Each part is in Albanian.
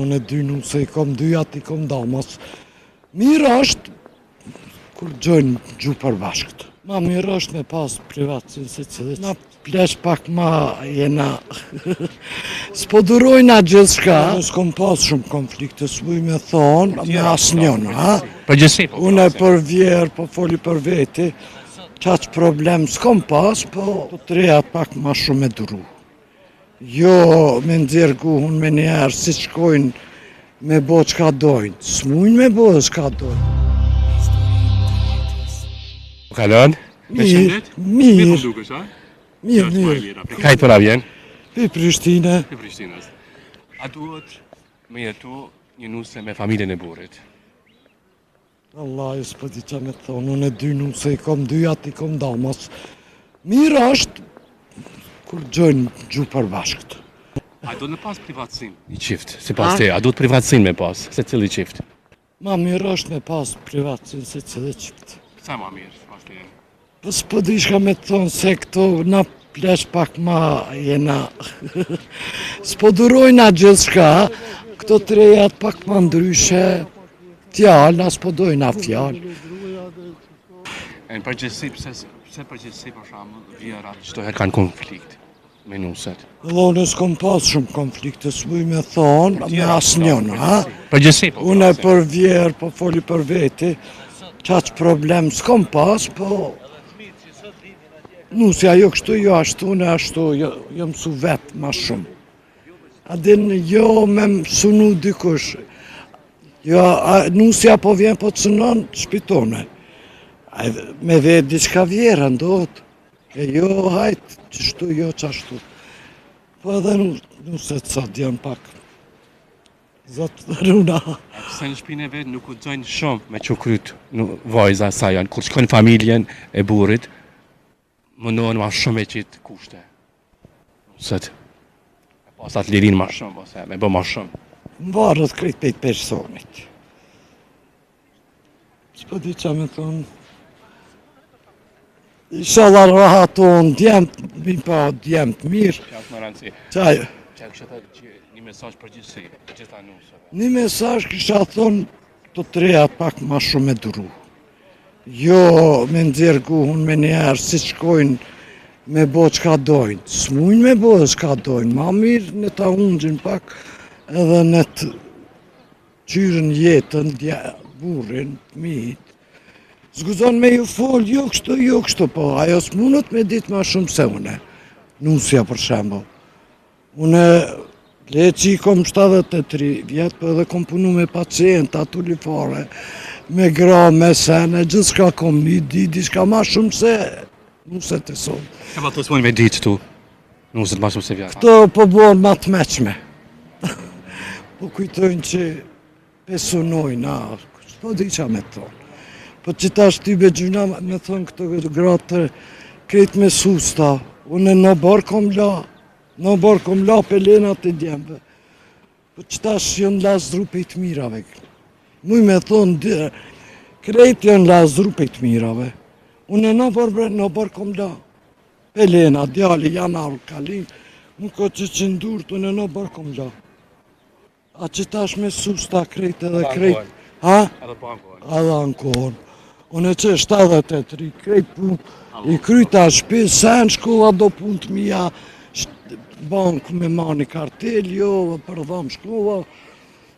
Unë e dy nuk se i kom dyjat, i kom damas. Mirë është kur gjojnë gjuhë përbashkët. Ma mirë është me pas privatësin se cilë. Na plesh pak ma jena... S'po durojna gjithë shka. S'kom pas shumë konflikte, s'buj me thonë, me asë njënë, ha? Unë e për vjerë, po foli për veti, qaq problem s'kom pas, po treja pak ma shumë me duru. Jo me ndzirë guhun me njerë si shkojnë me bo qka dojnë, s'mujnë me bo qka dojnë. Kalon? Mirë. Kaj për avjen? Pi Prishtine. Për Prishtinës. A duhet me jetu një nuse me familjen e burit? Allah, e s'po di qa me thonë, unë e dy nuse, i kom dyjat, i kom damas. Mirë është kur gjojnë gjuhë përbashkët. A do në pas privatësin? I qift, si pas te, a do të privatësin me pas, se cili qift? Ma mirë është me pas privatësin se cili qift. Sa ma mirë, pas te? Po s'po di shka me thonë se këto na plesh pak ma jena... S'po durojna gjithë shka, këto trejat pak ma ndryshe, fjallë, na s'po dojna fjallë. Në përgjithsi, pse përgjithsi për shamë vjerat çdo herë kanë konflikt me nuset? Dhe unë s'kom pas shumë konflikte, s'buj me thonë, me asë njënë, ha? Përgjithsi, po. Unë e për vjerë, po foli për veti, qaq problem s'kom pas, po... Nusja jo kështu, jo ashtu, ne ashtu, jo mësu vetë ma shumë. Adin jo me mësunu dikush, jo, nusja po vjen po të sënon, shpitone. Me vetë diçka vjera ndot, e jo hajtë, qështu, jo qashtu. Po edhe nuset sot janë pak, zotë runa. Se në shpinë e vetë nuk u gjojnë shumë me qukryt vajza sa janë, kur shkojnë familjen e burit, mundohen ma shumë e qitë kushte. Nuset, pasat lirin ma shumë, ose me bë ma shumë. Më varët krejt pejt personit. S'po di qa me thonë, Inshallah rahaton, djemt, mi pa djemt mirë. Që është më rëndësi. Qaj, Që kështë të një mesazh përgjithsi, të gjitha nusëve. një mesazh kisha thonë të treja pak ma shumë me duru. Jo me ndzirë guhun me njerë si shkojnë me bo qka dojnë. S'mujnë me bo qka dojnë, ma mirë në ta ungjin pak edhe në të qyrën jetën, burin, fëmijit. Zguzon me ju fol, jo kështu, po ajo s'munët me ditë ma shumë se une. Nusja për shembo. Une le që i kom 73 vjetë, po edhe kom punu me pacient, atu lifare, me gra, me sene, gjithë shka kom një di shka ma shumë se nuset e sonë. Ka pa të s'mojnë me ditë tu, nuset ma shumë se vjetë. Këto po bojnë ma të meqme. Po kujtojnë që pesunojnë, s'po di qa me thonë. Po që ta shtybe gjyna me thonë këto gratë kretë me susta, unë në barë kom la pelenat e djemve. Po që ta shënë lasdru pe i të mirave. Muj me thonë, kretë janë lasdru pe i të mirave. Unë në barë kom la pelena, djali, janar, kalin, më ko që qëndurët, unë në barë kom la. A që ta shë me susta kretë edhe kretë. Ha? Edhe po ankojnë. Edhe ankohën. Unë që 73, krejt pun, i kryta shpi, sen shkova do pun të mija, bankë me mani kartel, jo, për dham shkova,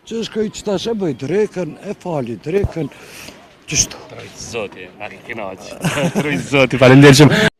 që shkoj që ta shë bëj dreken, e fali dreken, qështu. Trojtë zoti, a ki kinaqë. Trojtë zoti, falendershëm.